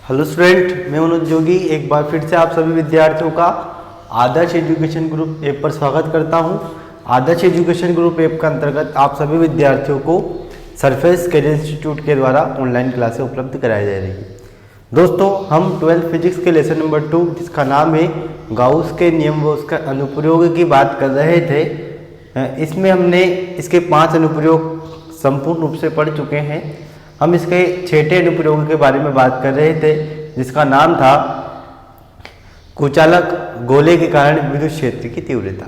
Hello student, मैं मनोज जोगी एक बार फिर से आप सभी विद्यार्थियों का आदर्श एजुकेशन ग्रुप ऐप पर स्वागत करता हूं। आदर्श एजुकेशन ग्रुप ऐप के अंतर्गत आप सभी विद्यार्थियों को सरफेस करियर इंस्टीट्यूट के द्वारा ऑनलाइन क्लासें उपलब्ध कराई जा रही है। दोस्तों, हम 12th फिजिक्स के लेसन नंबर 2 जिसका नाम है गाउस के नियम व उसका अनुप्रयोग की बात कर रहे थे। इसमें हमने इसके 5 अनुप्रयोग संपूर्ण रूप से पढ़ चुके हैं। हम इसके 6ठे अनुप्रयोग के बारे में बात कर रहे थे जिसका नाम था कुचालक गोले के कारण विद्युत क्षेत्र की तीव्रता।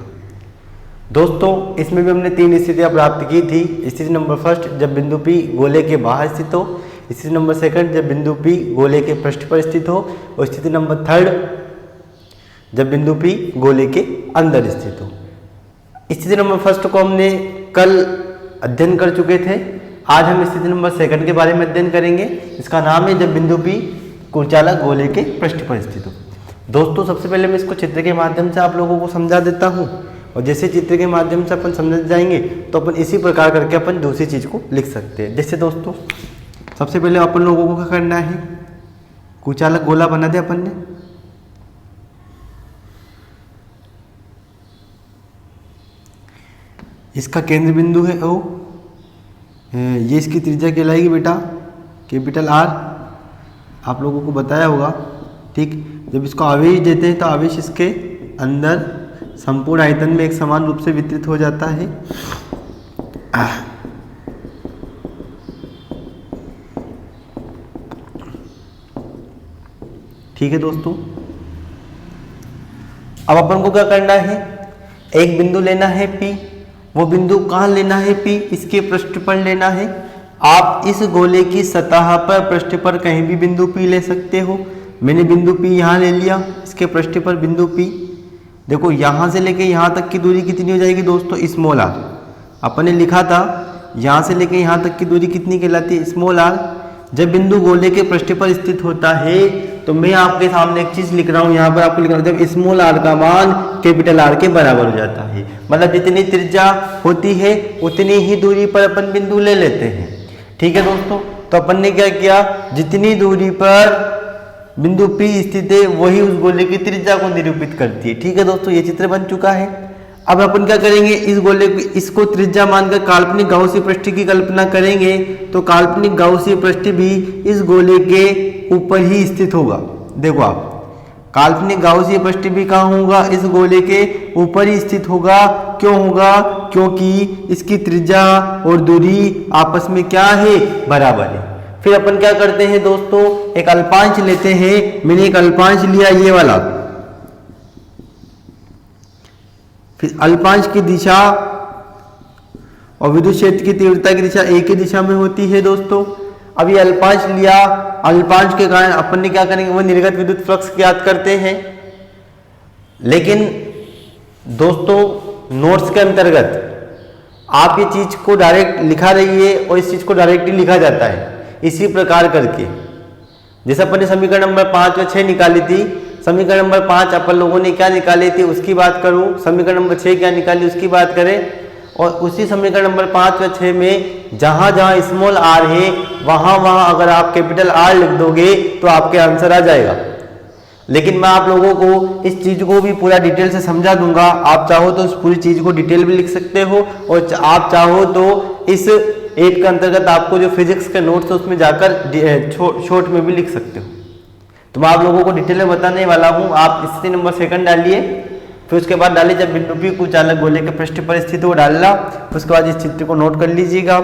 दोस्तों, इसमें भी हमने 3 स्थितियां प्राप्त की थी। स्थिति नंबर फर्स्ट, जब बिंदु P गोले के बाहर स्थित हो। स्थिति नंबर सेकंड, जब बिंदु P गोले के पृष्ठ पर स्थित हो। और स्थिति नंबर थर्ड, जब बिंदु P गोले के अंदर स्थित हो। स्थिति नंबर फर्स्ट को हमने कल अध्ययन कर चुके थे। आज हम स्थिति नंबर सेकंड के बारे में अध्ययन करेंगे। इसका नाम है जब बिंदु P कुचालक गोले के पृष्ठ पर स्थित हो। दोस्तों, सबसे पहले मैं इसको चित्र के माध्यम से आप लोगों को समझा देता हूं, और जैसे चित्र के माध्यम से अपन समझ जाएंगे तो अपन इसी प्रकार करके अपन दूसरी चीज को लिख सकते हैं। जैसे दोस्तों, सबसे पहले अपन लोगों को क्या करना है, कुचालक गोला बना दे अपन ने। इसका केंद्र बिंदु है O, ये इसकी त्रिज्या कहलाएगी बेटा कैपिटल R। आप लोगों को बताया होगा, ठीक। जब इसको आवेश देते हैं तो आवेश इसके अंदर संपूर्ण आयतन में एक समान रूप से वितरित हो जाता है। ठीक है दोस्तों, अब अपन को क्या करना है, एक बिंदु लेना है P। वो बिंदु कहाँ लेना है P? इसके पृष्ठ पर लेना है। आप इस गोले की सतह पर पृष्ठ पर कहीं भी बिंदु P ले सकते हो। मैंने बिंदु P यहाँ ले लिया, इसके पृष्ठ पर बिंदु P। देखो, यहाँ से लेके यहाँ तक की दूरी कितनी हो जाएगी दोस्तों, स्मॉल r। अपन ने लिखा था यहाँ से लेके यहाँ तक की दूरी कितनी कहलाती है, स्मॉल r। जब बिंदु गोले के पृष्ठ पर स्थित होता है तो मैं आपके सामने एक चीज लिख रहा हूँ, यहाँ पर आपको लिख रहा हूँ, जब स्मॉल r का मान कैपिटल R के बराबर हो जाता है, मतलब जितनी त्रिज्या होती है उतनी ही दूरी पर अपन बिंदु ले लेते हैं। ठीक है दोस्तों, तो अपन ने क्या किया, जितनी दूरी पर बिंदु P स्थित है वही उस गोले की त्रिज्या को निरूपित करती है। ठीक है दोस्तों, ये चित्र बन चुका है। अब अपन क्या करेंगे, इस गोले इसको त्रिज्या मानकर काल्पनिक गाउसीय पृष्ठ की कल्पना करेंगे तो काल्पनिक गाउसीय पृष्ठ भी इस गोले के ऊपर ही स्थित होगा। देखो आप, काल्पनिक गाउसीय पृष्ठ भी कहाँ होगा, इस गोले के ऊपर ही स्थित होगा। क्यों होगा? क्योंकि इसकी त्रिज्या और दूरी आपस में क्या है, बराबर है। फिर अपन क्या करते हैं दोस्तों, एक अल्पांश लेते हैं। मैंने एक अल्पांश लिया ये वाला, फिर अल्पांश की दिशा और विद्युत क्षेत्र की तीव्रता की दिशा एक ही दिशा में होती है दोस्तों। अब ये अल्पांश लिया, अल्पांश के कारण अपन ने क्या करेंगे, वो निर्गत विद्युत फ्लक्स ज्ञात करते हैं। लेकिन दोस्तों, नोट्स के अंतर्गत आप ये चीज को डायरेक्ट लिखा रहिए और इस चीज को डायरेक्टली लिखा जाता है इसी प्रकार करके। जैसे अपन ने समीकरण नंबर 5 व 6 निकाली थी, समीकरण नंबर 5 अपन लोगों ने क्या निकाली थी उसकी बात करूं, समीकरण नंबर 6 क्या निकाली उसकी बात करें। और उसी समीकरण नंबर 5 व 6 में जहां जहां स्मॉल r है वहां वहां अगर आप कैपिटल R लिख दोगे तो आपके आंसर आ जाएगा। लेकिन मैं आप लोगों को इस चीज को भी पूरा डिटेल से समझा दूंगा। आप चाहो तो इस पूरी चीज को डिटेल भी लिख सकते हो, और आप चाहो तो इस ऐप के अंतर्गत आपको जो फिजिक्स के नोट्स है उसमें जाकर शॉर्ट में भी लिख सकते हो। तो मैं आप लोगों को डिटेल में बताने वाला हूं। आप स्थिति नंबर सेकंड डालिए, फिर उसके बाद डालिए जब बिंदु P कुचालक गोले के पृष्ठ पर स्थित हो, डालना। उसके बाद इस चित्र को नोट कर लीजिएगा।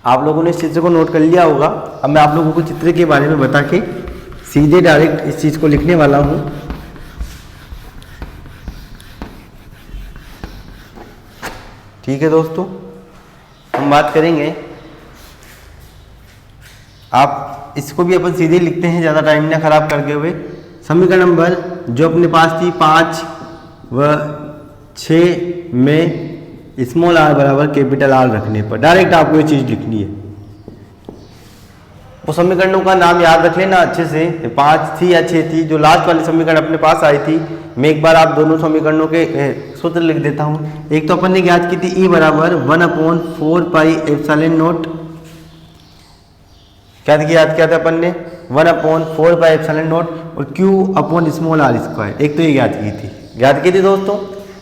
आप लोगों ने इस चित्र को नोट कर लिया होगा। अब मैं आप लोगों को चित्र के बारे में बता के सीधे डायरेक्ट इस चीज को लिखने वाला हूं। ठीक है दोस्तों, हम बात करेंगे, आप इसको भी अपन सीधे लिखते हैं ज़्यादा टाइम ना खराब करके हुए। समीकरण नंबर जो अपने पास थी 5 व 6 में स्मॉल r बराबर कैपिटल R रखने पर डायरेक्ट आपको ये चीज़ लिखनी है। वो समीकरणों का नाम याद रख लेना अच्छे से, 5 थी या 6 थी, जो लास्ट वाली समीकरण अपने पास आई थी। मैं एक बार आप दोनों समीकरणों के सूत्र लिख देता हूँ। एक तो अपन ने ज्ञात की थी E बराबर 1/4πε0, क्या याद किया था अपन ने 1/4πε0 और Q/r²। एक तो ये ज्ञात की थी दोस्तों।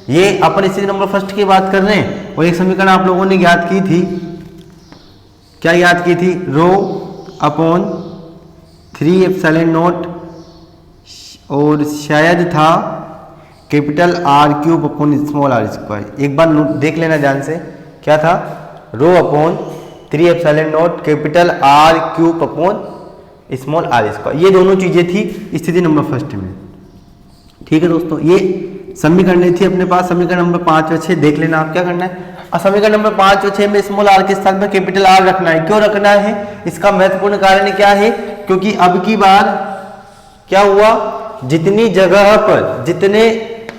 ये अपन स्थिति नंबर फर्स्ट की बात कर रहे हैं। और एक समीकरण आप लोगों ने ज्ञात की थी, क्या याद की थी, ρ/3ε0 और शायद था R3/r²। एक बार देख लेना ध्यान से, क्या था, ρ/3ε0 R3/r²। ये दोनों चीजें थी स्थिति नंबर फर्स्ट में। ठीक है दोस्तों, ये समीकरण थी अपने पास। समीकरण नंबर 5 और 6 देख लेना आप क्या करना है। और समीकरण नंबर 5 और 6 में स्मॉल r के स्थान पर कैपिटल R रखना है। क्यों रखना है, इसका महत्वपूर्ण कारण क्या है, क्योंकि अब की बार क्या हुआ, जितनी जगह पर जितने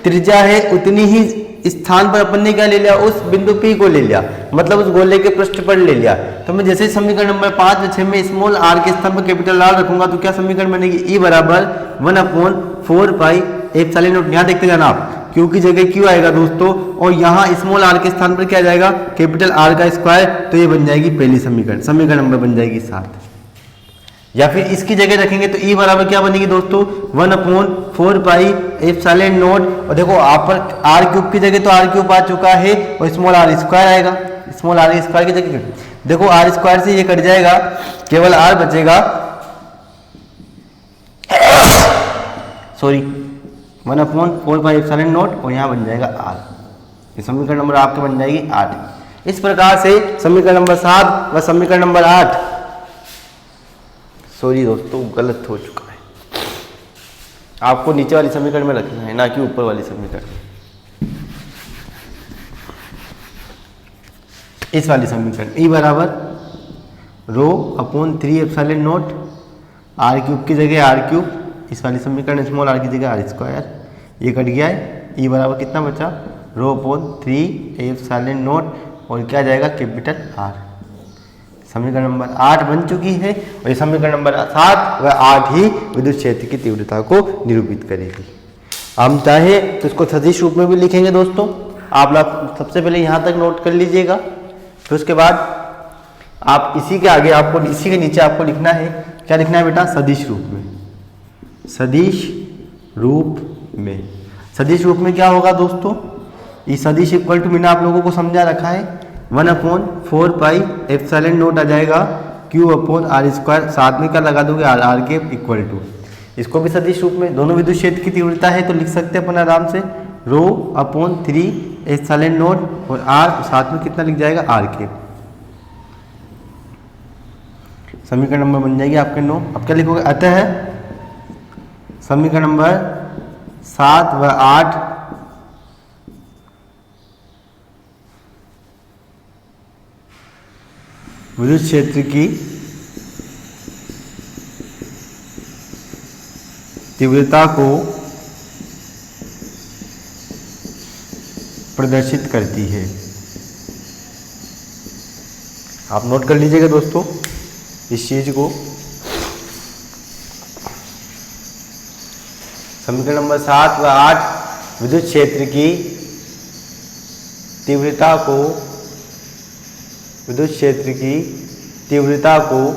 त्रिज्या है उतनी ही स्थान पर अपन ने क्या ले लिया, उस बिंदु P को ले लिया, मतलब उस गोले के पृष्ठ पर ले लिया। तो मैं जैसे समीकरण नंबर 5 और 6 में स्मॉल r के स्थान पर कैपिटल R रखूंगा तो क्या समीकरण बनेगी, E बराबर 1/4πε0। यहाँ देखते जाना आप, Q की जगह Q आएगा दोस्तों, और यहाँ स्मॉल r के स्थान पर क्या जाएगा, कैपिटल R का स्क्वायर। तो ये बन जाएगी पहली समीकरण, समीकरण नंबर बन जाएगी 7। या फिर इसकी जगह रखेंगे तो E बराबर क्या बनेगी दोस्तों, 1/4πε0। और देखो आप पर r³ की जगह तो r³ आ चुका है और स्मॉल r² आएगा। स्मॉल r² की जगह देखो r² से ये कट जाएगा, केवल r बचेगा, सॉरी 1/4πε0 और यहाँ बन जाएगा r। ये समीकरण नंबर आपके बन जाएगी 8। इस प्रकार से समीकरण नंबर 7 व समीकरण नंबर 8, सॉरी दोस्तों गलत हो चुका है, आपको नीचे वाली समीकरण में रखना है, ना कि ऊपर वाली समीकरण। इस वाली समीकरण E बराबर ρ/3ε0 r³ की जगह r³, इस वाली समीकरण स्मॉल r की जगह r², ये कट गया है। E बराबर कितना बचा, ρ/3ε0 और क्या जाएगा, कैपिटल R। समीकरण नंबर 8 बन चुकी है और ये समीकरण नंबर 7 व 8 ही विद्युत क्षेत्र की तीव्रता को निरूपित करेगी। हम चाहे तो इसको सदिश रूप में भी लिखेंगे दोस्तों। आप लोग सबसे पहले यहाँ तक नोट कर लीजिएगा, फिर उसके बाद आप इसी के आगे आपको, इसी के नीचे आपको लिखना है, क्या लिखना है बेटा, सदिश रूप में। सदिश रूप में, सदिश रूप में क्या होगा दोस्तों, ये सदिश इक्वल टू मैंने आप लोगों को समझा रखा है, 1/4πε0 आ जाएगा Q/r², साथ में क्या लगा दोगे, r के इक्वल टू। इसको भी सदिश रूप में, दोनों विद्युत क्षेत्र की तीव्रता है तो लिख सकते हैं अपन आराम से, ρ/3ε0 और r साथ में कितना लिख जाएगा, r के। समीकरण नंबर बन जाएगी आपके 9। अब क्या लिखोगे, अतः समीकरण नंबर 7 व 8 विद्युत क्षेत्र की तीव्रता को प्रदर्शित करती है। आप नोट कर लीजिएगा दोस्तों इस चीज को। समीकरण नंबर 7 व 8 विद्युत क्षेत्र की तीव्रता को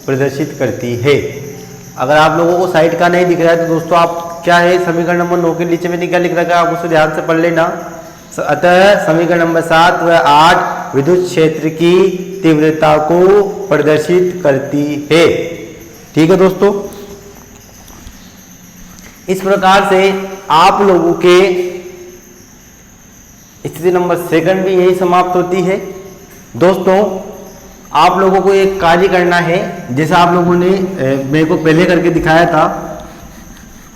प्रदर्शित करती है। अगर आप लोगों को साइड का नहीं दिख रहा है तो दोस्तों आप क्या है, समीकरण नंबर 9 के नीचे में क्या लिख रखा है, आप उसे ध्यान से पढ़ लेना। अतः समीकरण नंबर 7 व 8 विद्युत क्षेत्र की तीव्रता को प्रदर्शित करती है। ठीक है दोस्तों, इस प्रकार से आप लोगों के स्थिति नंबर 2 भी यही समाप्त होती है। दोस्तों आप लोगों को एक कार्य करना है, जैसा आप लोगों ने मेरे को पहले करके दिखाया था।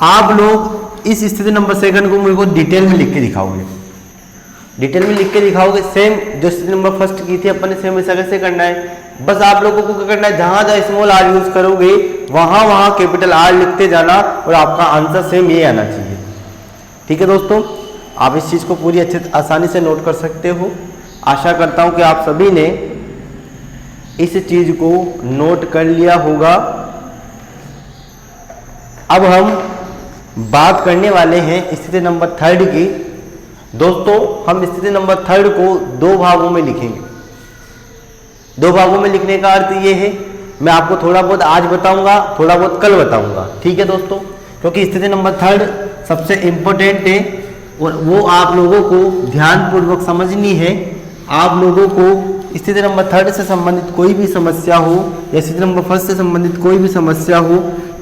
आप लोग इस स्थिति नंबर 2 को मेरे को डिटेल में लिख के दिखाओगे, डिटेल में लिख के दिखाओगे। सेम जो स्थिति नंबर फर्स्ट की थी अपन ने, सेम ऐसा कैसे करना है। बस आप लोगों को क्या करना है, जहां जहां स्मॉल r यूज करोगे वहां वहां कैपिटल R लिखते जाना और आपका आंसर सेम ये आना चाहिए। ठीक है दोस्तों, आप इस चीज को पूरी अच्छे आसानी से नोट कर सकते हो। आशा करता हूं कि आप सभी ने इस चीज को नोट कर लिया होगा। अब हम बात करने वाले हैं स्थिति नंबर 3 की। दोस्तों हम स्थिति नंबर 3 को 2 भागों में लिखेंगे। 2 भागों में लिखने का अर्थ ये है, मैं आपको थोड़ा बहुत आज बताऊंगा, थोड़ा बहुत कल बताऊंगा, ठीक है दोस्तों, क्योंकि स्थिति नंबर 3 सबसे इंपॉर्टेंट है और वो आप लोगों को ध्यानपूर्वक समझनी है। आप लोगों को स्थिति नंबर 3 से संबंधित कोई भी समस्या हो या स्थिति नंबर 1 से संबंधित कोई भी समस्या हो,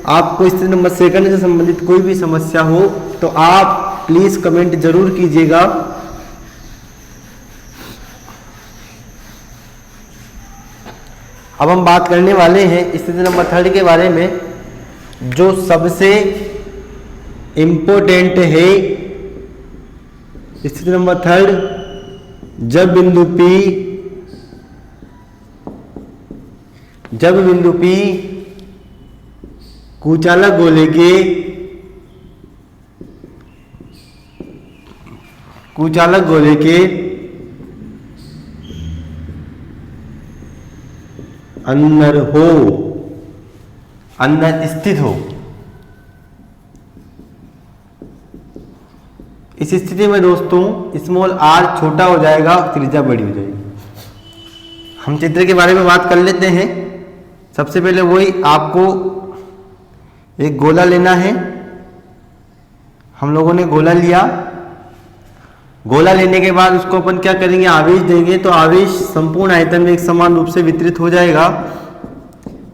आपको स्थिति नंबर 2 से संबंधित कोई भी समस्या हो तो आप प्लीज कमेंट जरूर कीजिएगा। अब हम बात करने वाले हैं स्थिति नंबर 3 के बारे में, जो सबसे इंपॉर्टेंट है। स्थिति नंबर 3, जब बिंदु P कुचालक गोले के अंदर स्थित हो। इस स्थिति में दोस्तों स्मॉल r छोटा हो जाएगा, त्रिज्या बड़ी हो जाएगी। हम चित्र के बारे में बात कर लेते हैं। सबसे पहले वही आपको एक गोला लेना है। हम लोगों ने गोला लिया। गोला लेने के बाद उसको अपन क्या करेंगे, आवेश देंगे तो आवेश संपूर्ण आयतन में एक समान रूप से वितरित हो जाएगा।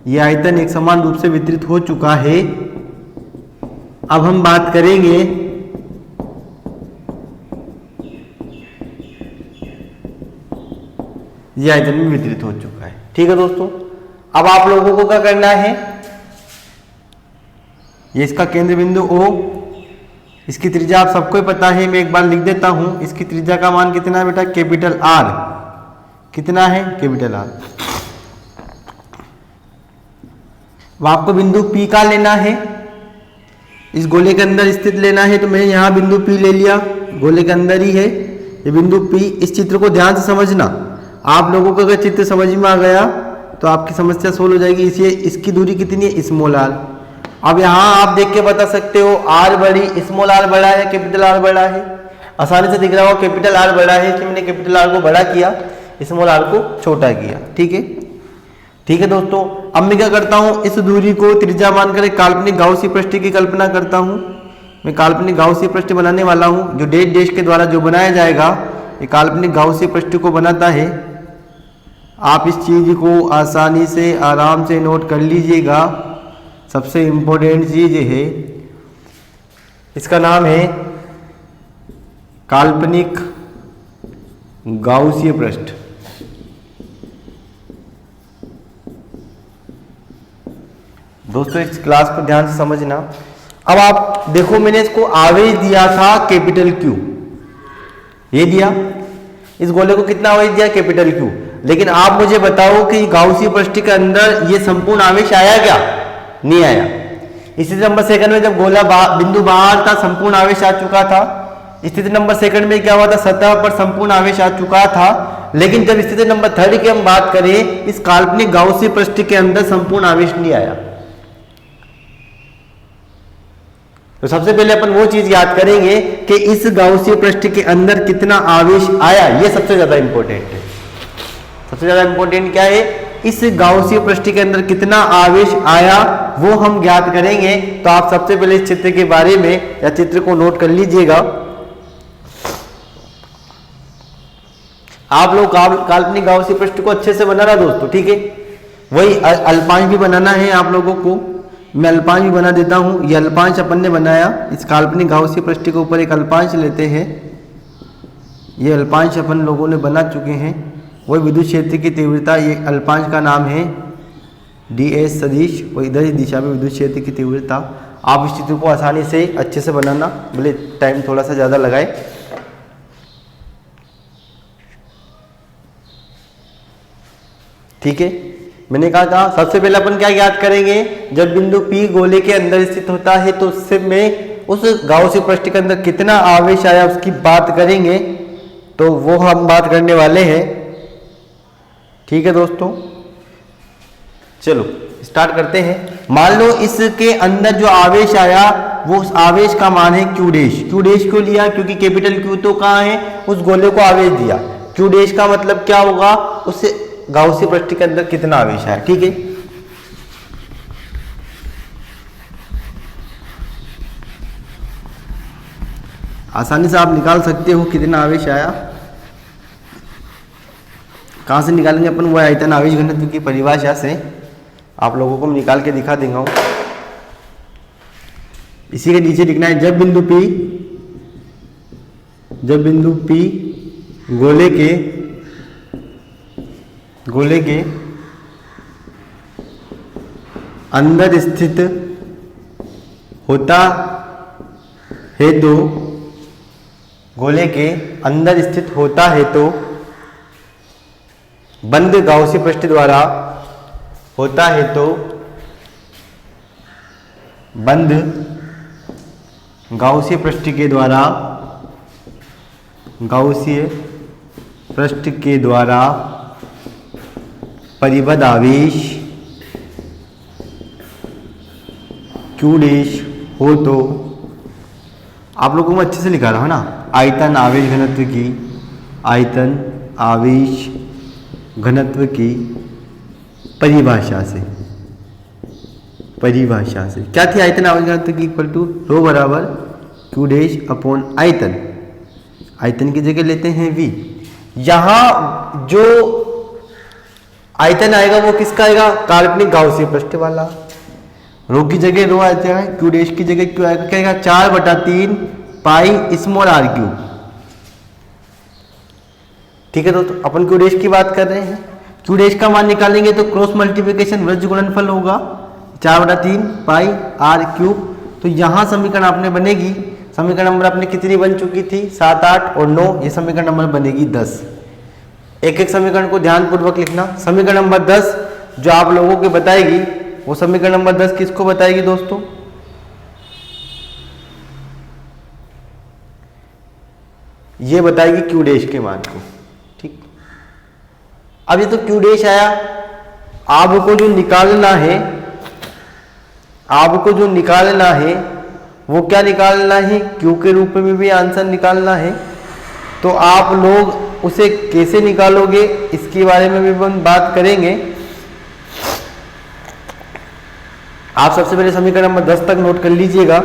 यह आयतन एक समान रूप से वितरित हो चुका है। अब हम बात करेंगे यह आयतन में वितरित हो चुका है, ठीक है दोस्तों। अब आप लोगों को क्या करना है, ये इसका केंद्र बिंदु O, इसकी त्रिज्या आप सबको ही पता है, मैं एक बार लिख देता हूं। इसकी त्रिज्या का मान कितना है बेटा, कैपिटल R। कितना है, कैपिटल R। अब आपको बिंदु P का लेना है, इस गोले के अंदर स्थित लेना है। तो मैं यहां बिंदु P ले लिया, गोले के अंदर ही है ये बिंदु P। इस चित्र को ध्यान से समझना। आप लोगों को अगर चित्र समझ में आ गया तो आपकी समस्या सोल्व हो जाएगी। इसलिए इसकी दूरी कितनी है, स्मॉल r। अब यहाँ आप देख के बता सकते हो r बड़ी, स्मॉल r बड़ा है, कैपिटल R बड़ा है। आसानी से दिख रहा हो कैपिटल R बड़ा है, इसलिए मैंने कैपिटल R को बड़ा किया, स्मॉल r को छोटा किया, ठीक है। ठीक है दोस्तों, अब मैं क्या करता हूँ, इस दूरी को त्रिज्या मानकर एक काल्पनिक गाउसी पृष्ठ की कल्पना करता हूँ। मैं काल्पनिक गाउसी पृष्ठ बनाने वाला हूँ, जो डैश डैश के द्वारा जो बनाया जाएगा ये काल्पनिक गाउसी पृष्ठ को बनाता है। आप इस चीज को आसानी से आराम से नोट कर लीजिएगा। सबसे इंपॉर्टेंट चीज है, इसका नाम है काल्पनिक गाउसीय पृष्ठ। दोस्तों इस क्लास को ध्यान से समझना। अब आप देखो, मैंने इसको आवेश दिया था कैपिटल Q, ये दिया। इस गोले को कितना आवेश दिया, कैपिटल Q। लेकिन आप मुझे बताओ कि गाउसी पृष्ठ के अंदर ये संपूर्ण आवेश आया क्या, नहीं आया। स्थिति नंबर 2 में जब गोला बिंदु बाहर था, संपूर्ण आवेश आ चुका था। स्थिति नंबर 2 में क्या हुआ था, सतह पर संपूर्ण आवेश आ चुका था। लेकिन जब स्थिति नंबर 3 की हम बात करें, इस काल्पनिक गाउसी पृष्ठ के अंदर संपूर्ण आवेश नहीं आया। तो सबसे पहले अपन वो चीज याद करेंगे कि इस गाउसी पृष्ठ के अंदर कितना आवेश आया, ये सबसे ज्यादा इंपॉर्टेंट है। सबसे ज्यादा इंपॉर्टेंट क्या है, इस गाउसी पृष्ठ के अंदर कितना आवेश आया वो हम ज्ञात करेंगे। तो आप सबसे पहले इस चित्र के बारे में या चित्र को नोट कर लीजिएगा। आप लोग काल्पनिक गाउसी पृष्ठ को अच्छे से बनाना दोस्तों, ठीक है। वही अल्पांश भी बनाना है आप लोगों को, मैं अल्पांश भी बना देता हूं। ये अल्पांश अपन ने बनाया, इस काल्पनिक गाउसी पृष्ठ के ऊपर एक अल्पांश लेते हैं। ये अल्पांश अपन लोगों ने बना चुके हैं। वही विद्युत क्षेत्र की तीव्रता, ये अल्पांश का नाम है ds सदिश, और इधर ही दिशा में विद्युत क्षेत्र की तीव्रता। आप इस चित्र को आसानी से अच्छे से बनाना, भले टाइम थोड़ा सा ज़्यादा लगाए। ठीक है, मैंने कहा था सबसे पहले अपन क्या याद करेंगे, जब बिंदु P गोले के अंदर स्थित होता है तो उससे में उस गाउसी पृष्ठ के अंदर कितना आवेश आया उसकी बात करेंगे। तो वो हम बात करने वाले हैं, ठीक है दोस्तों। चलो स्टार्ट करते हैं। मान लो इसके अंदर जो आवेश आया वो उस आवेश का मान है क्यू डैश। क्यू डैश क्यों लिया? क्योंकि कैपिटल क्यू तो कहाँ है, उस गोले को आवेश दिया। क्यू डैश का मतलब क्या होगा, उससे गाउसी पृष्ठ के अंदर कितना आवेश आया। ठीक है, आसानी से आप निकाल सकते हो कितना आवेश आया। कहाँ से निकालेंगे अपन, वो आयतन आवेश घनत्व की परिभाषा से। आप लोगों को मैं निकाल के दिखा देंगे। इसी के नीचे लिखना है, जब बिंदु P गोले के अंदर स्थित होता है तो गोले के अंदर स्थित होता है तो बंद गाउसी पृष्ठ द्वारा होता है तो बंद गाउसी पृष्ठ के द्वारा परिबद्ध आवेश क्यू डैश हो तो, आप लोगों को अच्छे से लिखा रहा है ना, आयतन आवेश घनत्व की परिभाषा से क्या थी, आयतन आवेश घनत्व की इक्वल टू रो बराबर क्यू डैश अपॉन आयतन की जगह लेते हैं V। यहां जो आयतन आएगा वो किसका आएगा, काल्पनिक गाउसी पृष्ठ वाला। रो की जगह रो आ जाएगा, क्यू डैश की जगह क्यू आएगा, क्या आएगा 4/3 पाई स्मॉल r क्यूब। ठीक है दोस्तों, अपन क्यू डैश की बात कर रहे हैं। क्यू डैश का मान निकालेंगे तो क्रॉस मल्टीप्लिकेशन वृत्त गुणनफल होगा 4/3 पाई r क्यूब। तो यहां समीकरण आपने बनेगी, समीकरण नंबर अपने कितनी बन चुकी थी, 7, 8 और 9। ये समीकरण नंबर बनेगी 10। एक एक समीकरण को ध्यानपूर्वक लिखना। समीकरण नंबर 10 जो आप लोगों को बताएगी, वो समीकरण नंबर 10 किसको बताएगी दोस्तों, ये बताएगी क्यू डैश के मान को। ठीक, अब ये तो क्यू डैश आया, आपको जो निकालना है वो क्या निकालना है, क्यू के रूप में भी आंसर निकालना है। तो आप लोग उसे कैसे निकालोगे, इसके बारे में भी हम बात करेंगे। आप सबसे पहले समीकरण नंबर 10 तक नोट कर लीजिएगा।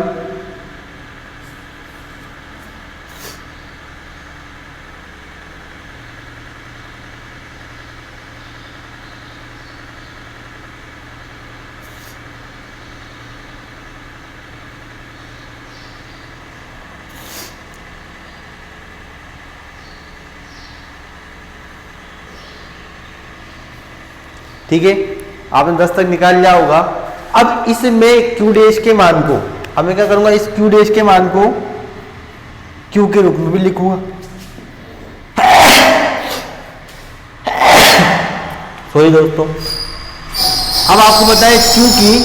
ठीक है, आपने 10 तक निकाल लिया होगा। अब इसमें क्यू डैश के मान को, अब मैं क्या करूंगा, इस क्यू डैश के मान को क्यू के रूप में भी लिखूंगा। सॉरी दोस्तों, अब आपको पता है क्यू की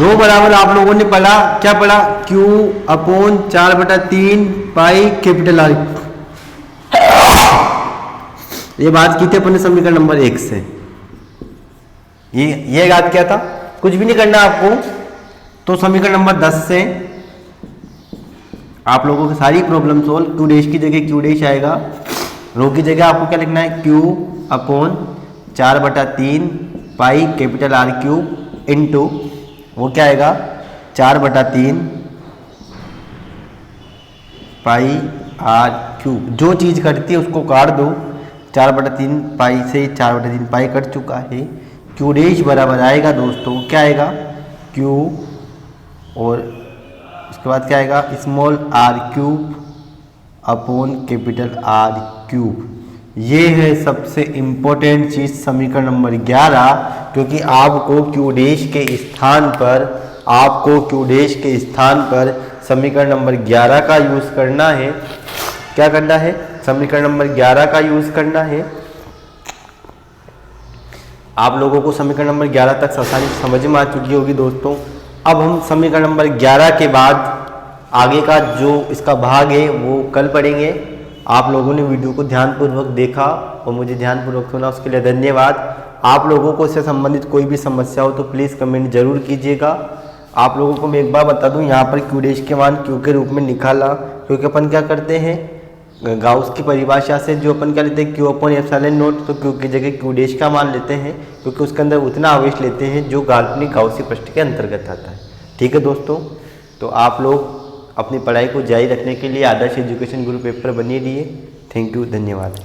रो बराबर आप लोगों ने पढ़ा, क्या पढ़ा, Q upon 4/3 pi capital R. ये बात की थी अपने समीकरण नंबर 1 से। ये याद क्या था, कुछ भी नहीं करना आपको। तो समीकरण नंबर 10 से आप लोगों की सारी प्रॉब्लम सोल्व। क्यू डैश की जगह क्यू डैश आएगा, रो की जगह आपको क्या लिखना है, Q upon 4/3 pi capital R cube into वो क्या आएगा 4/3 पाई आर क्यूब। जो चीज़ कटती है उसको काट दो, 4/3 पाई से 4/3 पाई कट चुका है। क्यू डैश बराबर आएगा दोस्तों, क्या आएगा, क्यू और उसके बाद क्या आएगा, small R cube upon capital R cube. ये है सबसे इम्पोर्टेंट चीज़ समीकरण नंबर 11, क्योंकि आपको क्यू डैश के स्थान पर समीकरण नंबर 11 का यूज़ करना है। क्या करना है, समीकरण नंबर 11 का यूज़ करना है। आप लोगों को समीकरण नंबर 11 तक आसानी समझ में आ चुकी होगी दोस्तों। अब हम समीकरण नंबर 11 के बाद आगे का जो इसका भाग है वो कल पढ़ेंगे। आप लोगों ने वीडियो को ध्यानपूर्वक देखा और मुझे ध्यानपूर्वक सुना, उसके लिए धन्यवाद। आप लोगों को इससे संबंधित कोई भी समस्या हो तो प्लीज़ कमेंट जरूर कीजिएगा। आप लोगों को मैं एक बार बता दूं, यहाँ पर क्यू डैश के मान क्यू के रूप में निकाला, क्योंकि अपन क्या करते हैं गाउस की परिभाषा से जो अपन क्या लेते हैं क्यू अपॉन एप्सिलॉन नॉट, तो क्यू की जगह क्यू डैश का मान लेते हैं क्योंकि उसके अंदर उतना आवेश लेते हैं जो काल्पनिक गाउसी पृष्ठ के अंतर्गत आता है। ठीक है दोस्तों, तो आप लोग अपनी पढ़ाई को जारी रखने के लिए आदर्श एजुकेशन गुरु पेपर बने रहिए। थैंक यू, धन्यवाद।